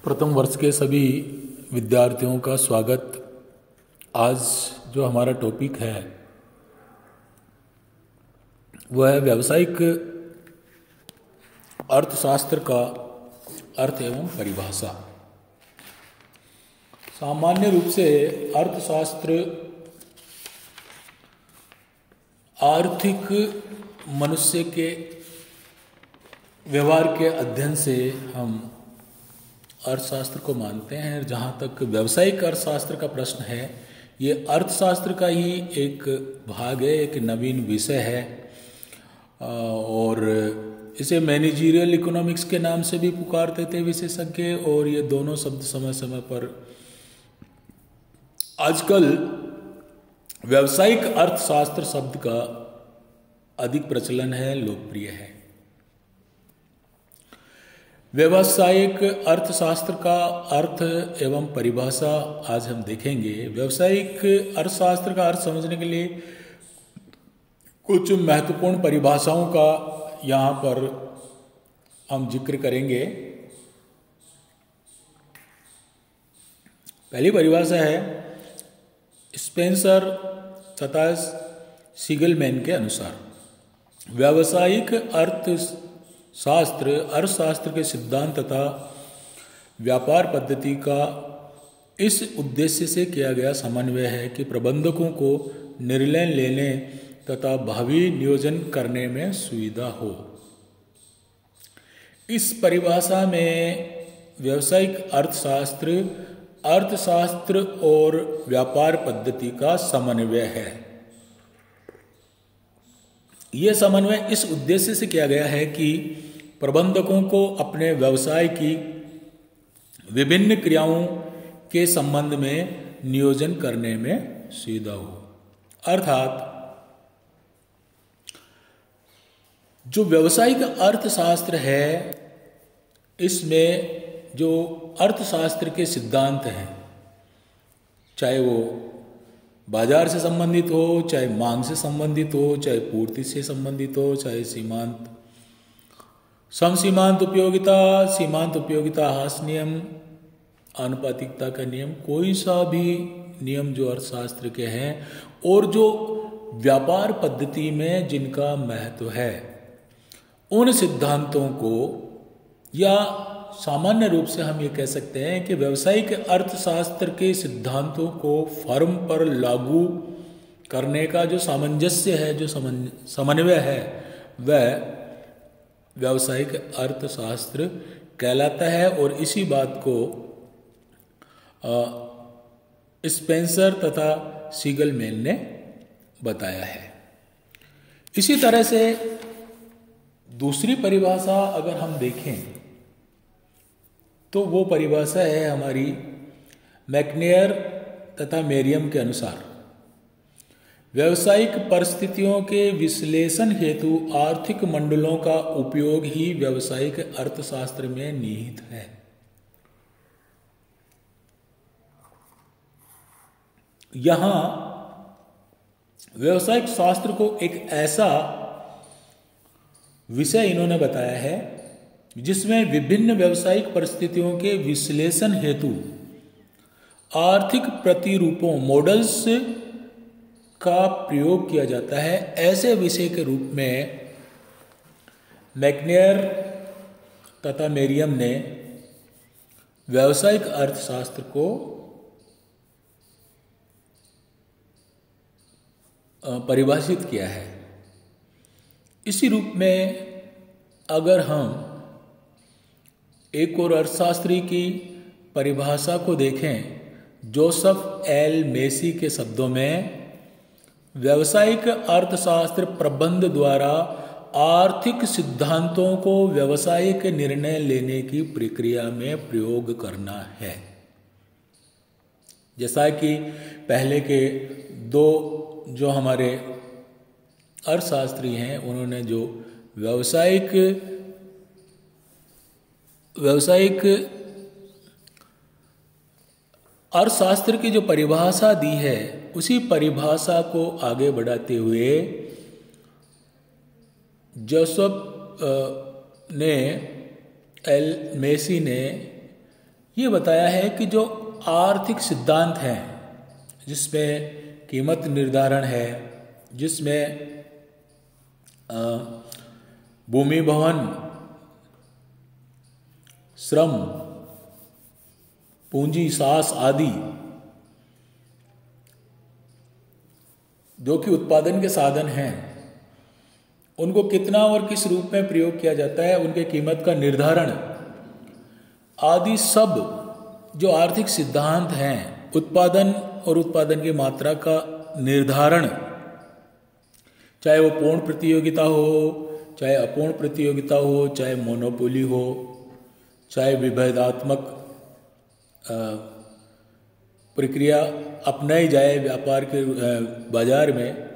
प्रथम वर्ष के सभी विद्यार्थियों का स्वागत। आज जो हमारा टॉपिक है वह है व्यावसायिक अर्थशास्त्र का अर्थ एवं परिभाषा। सामान्य रूप से अर्थशास्त्र आर्थिक मनुष्य के व्यवहार के अध्ययन से हम अर्थशास्त्र को मानते हैं। जहाँ तक व्यावसायिक अर्थशास्त्र का प्रश्न है, ये अर्थशास्त्र का ही एक भाग है, एक नवीन विषय है और इसे मैनेजरियल इकोनॉमिक्स के नाम से भी पुकारते थे विशेषज्ञ। और ये दोनों शब्द समय समय पर आजकल व्यावसायिक अर्थशास्त्र शब्द का अधिक प्रचलन है, लोकप्रिय है। व्यावसायिक अर्थशास्त्र का अर्थ एवं परिभाषा आज हम देखेंगे। व्यावसायिक अर्थशास्त्र का अर्थ समझने के लिए कुछ महत्वपूर्ण परिभाषाओं का यहाँ पर हम जिक्र करेंगे। पहली परिभाषा है स्पेंसर तथा सीगलमैन के अनुसार व्यावसायिक अर्थशास्त्र के सिद्धांत तथा व्यापार पद्धति का इस उद्देश्य से किया गया समन्वय है कि प्रबंधकों को निर्णय लेने तथा भावी नियोजन करने में सुविधा हो। इस परिभाषा में व्यावसायिक अर्थशास्त्र और व्यापार पद्धति का समन्वय है। यह समन्वय इस उद्देश्य से किया गया है कि प्रबंधकों को अपने व्यवसाय की विभिन्न क्रियाओं के संबंध में नियोजन करने में सुविधा हो। अर्थात जो व्यावसायिक अर्थशास्त्र है, इसमें जो अर्थशास्त्र के सिद्धांत हैं, चाहे वो बाजार से संबंधित हो, चाहे मांग से संबंधित हो, चाहे पूर्ति से संबंधित हो, चाहे समसीमांत उपयोगिता, सीमांत उपयोगिता, हास नियम, आनुपातिकता का नियम, कोई सा भी नियम जो अर्थशास्त्र के हैं और जो व्यापार पद्धति में जिनका महत्व है, उन सिद्धांतों को, या सामान्य रूप से हम ये कह सकते हैं कि व्यावसायिक अर्थशास्त्र के सिद्धांतों को फर्म पर लागू करने का जो सामंजस्य है, जो समन्वय है, वह व्यावसायिक अर्थशास्त्र कहलाता है। और इसी बात को स्पेंसर तथा सीगलमैन ने बताया है। इसी तरह से दूसरी परिभाषा अगर हम देखें तो वो परिभाषा है हमारी मैकनेयर तथा मेरियम के अनुसार व्यावसायिक परिस्थितियों के विश्लेषण हेतु आर्थिक मॉडलों का उपयोग ही व्यावसायिक अर्थशास्त्र में निहित है। यहां व्यावसायिक शास्त्र को एक ऐसा विषय इन्होंने बताया है जिसमें विभिन्न व्यावसायिक परिस्थितियों के विश्लेषण हेतु आर्थिक प्रतिरूपों, मॉडल्स का प्रयोग किया जाता है। ऐसे विषय के रूप में मैकनेयर तथा मेरियम ने व्यावसायिक अर्थशास्त्र को परिभाषित किया है। इसी रूप में अगर हम एक और अर्थशास्त्री की परिभाषा को देखें, जोसेफ एल मेसी के शब्दों में व्यावसायिक अर्थशास्त्र प्रबंध द्वारा आर्थिक सिद्धांतों को व्यावसायिक निर्णय लेने की प्रक्रिया में प्रयोग करना है। जैसा कि पहले के दो जो हमारे अर्थशास्त्री हैं, उन्होंने जो व्यावसायिक अर्थशास्त्र की जो परिभाषा दी है, उसी परिभाषा को आगे बढ़ाते हुए जोसेफ ने एल मेसी ने ये बताया है कि जो आर्थिक सिद्धांत हैं, जिसमें कीमत निर्धारण है, जिसमें भूमि, भवन, श्रम, पूंजी, सास आदि जो कि उत्पादन के साधन हैं, उनको कितना और किस रूप में प्रयोग किया जाता है, उनके कीमत का निर्धारण आदि सब जो आर्थिक सिद्धांत हैं, उत्पादन और उत्पादन की मात्रा का निर्धारण, चाहे वो पूर्ण प्रतियोगिता हो, चाहे अपूर्ण प्रतियोगिता हो, चाहे मोनोपोली हो, चाहे विभेदात्मक प्रक्रिया अपनाई जाए व्यापार के बाजार में,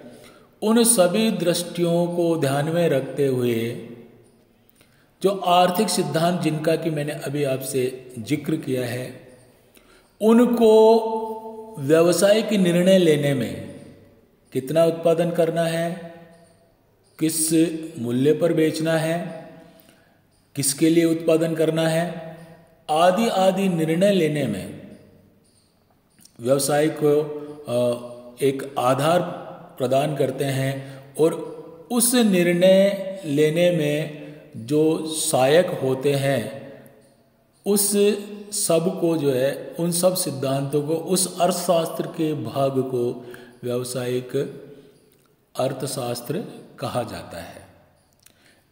उन सभी दृष्टियों को ध्यान में रखते हुए जो आर्थिक सिद्धांत जिनका कि मैंने अभी आपसे जिक्र किया है, उनको व्यवसाय की निर्णय लेने में कितना उत्पादन करना है, किस मूल्य पर बेचना है, किसके लिए उत्पादन करना है, आदि आदि निर्णय लेने में व्यवसाय को एक आधार प्रदान करते हैं। और उस निर्णय लेने में जो सहायक होते हैं, उस सब को जो है, उन सब सिद्धांतों को, उस अर्थशास्त्र के भाग को व्यावसायिक अर्थशास्त्र कहा जाता है।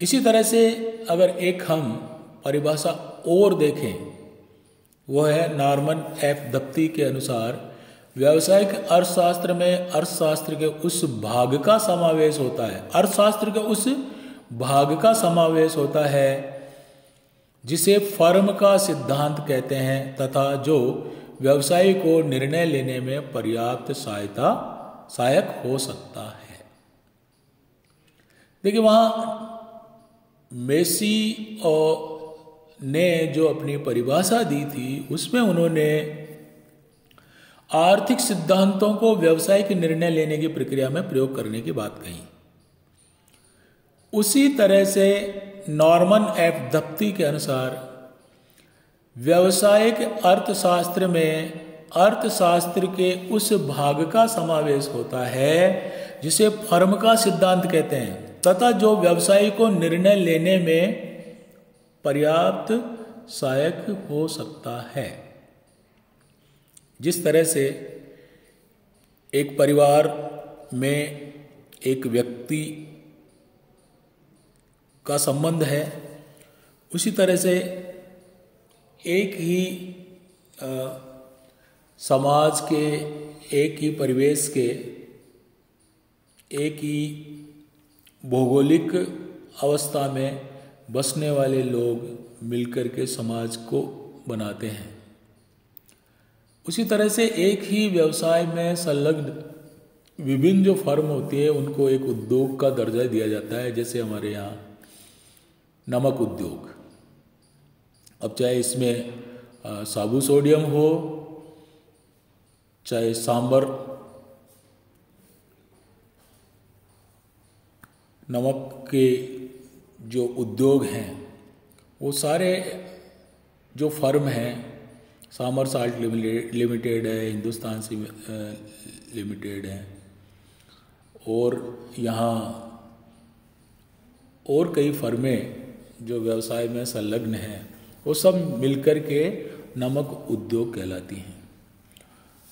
इसी तरह से अगर एक हम परिभाषा और देखें, वो है नॉर्मन एफ दप्ती के अनुसार व्यावसायिक अर्थशास्त्र में अर्थशास्त्र के उस भाग का समावेश होता है, अर्थशास्त्र के उस भाग का समावेश होता है जिसे फर्म का सिद्धांत कहते हैं, तथा जो व्यवसाय को निर्णय लेने में पर्याप्त सहायक हो सकता है। देखिए, वहाँ मेसी ने जो अपनी परिभाषा दी थी, उसमें उन्होंने आर्थिक सिद्धांतों को व्यवसाय के निर्णय लेने की प्रक्रिया में प्रयोग करने की बात कही। उसी तरह से नॉर्मन एफ दप्ती के अनुसार व्यावसायिक अर्थशास्त्र में अर्थशास्त्र के उस भाग का समावेश होता है जिसे फर्म का सिद्धांत कहते हैं, तथा जो व्यवसाय को निर्णय लेने में पर्याप्त सहायक हो सकता है। जिस तरह से एक परिवार में एक व्यक्ति का संबंध है, उसी तरह से एक ही समाज के, एक ही परिवेश के, एक ही भौगोलिक अवस्था में बसने वाले लोग मिलकर के समाज को बनाते हैं। उसी तरह से एक ही व्यवसाय में संलग्न विभिन्न जो फर्म होती है, उनको एक उद्योग का दर्जा दिया जाता है। जैसे हमारे यहाँ नमक उद्योग, अब चाहे इसमें साबु सोडियम हो, चाहे सांबर नमक के जो उद्योग हैं, वो सारे जो फर्म हैं, सांबर साल्ट लिमिटेड है, हिंदुस्तान से लिमिटेड है, और यहाँ और कई फर्में जो व्यवसाय में संलग्न हैं, वो सब मिलकर के नमक उद्योग कहलाती हैं।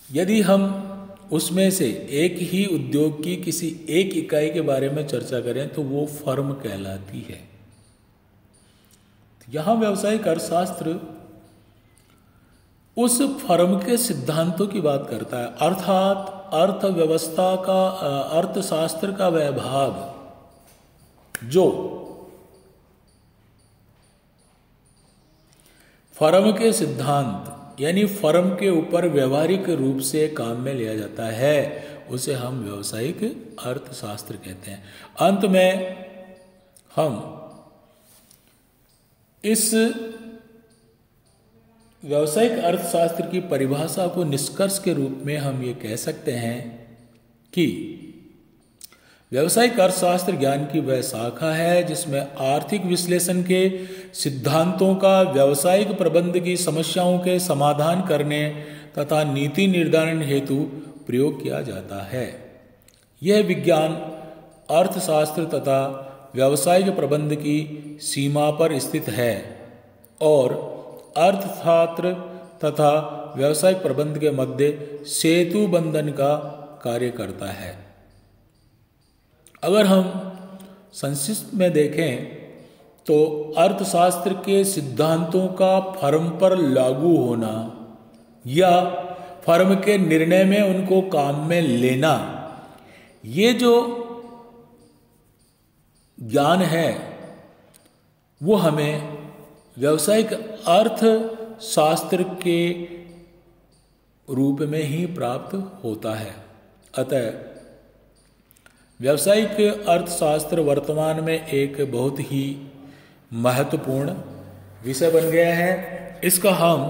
यदि हम उसमें से एक ही उद्योग की किसी एक इकाई के बारे में चर्चा करें तो वो फर्म कहलाती है। यहाँ व्यावसायिक अर्थशास्त्र उस फर्म के सिद्धांतों की बात करता है, अर्थात अर्थव्यवस्था का, अर्थशास्त्र का वह भाग जो फर्म के सिद्धांत यानी फर्म के ऊपर व्यवहारिक रूप से काम में लिया जाता है, उसे हम व्यावसायिक अर्थशास्त्र कहते हैं। अंत में हम इस व्यावसायिक अर्थशास्त्र की परिभाषा को निष्कर्ष के रूप में हम ये कह सकते हैं कि व्यावसायिक अर्थशास्त्र ज्ञान की वह शाखा है जिसमें आर्थिक विश्लेषण के सिद्धांतों का व्यावसायिक प्रबंध की समस्याओं के समाधान करने तथा नीति निर्धारण हेतु प्रयोग किया जाता है। यह विज्ञान अर्थशास्त्र तथा व्यावसायिक प्रबंध की सीमा पर स्थित है और अर्थशास्त्र तथा व्यावसायिक प्रबंध के मध्य सेतु बंधन का कार्य करता है। अगर हम संक्षिप्त में देखें तो अर्थशास्त्र के सिद्धांतों का फर्म पर लागू होना या फर्म के निर्णय में उनको काम में लेना, ये जो ज्ञान है वो हमें व्यावसायिक अर्थशास्त्र के रूप में ही प्राप्त होता है। अतः व्यावसायिक अर्थशास्त्र वर्तमान में एक बहुत ही महत्वपूर्ण विषय बन गया है। इसका हम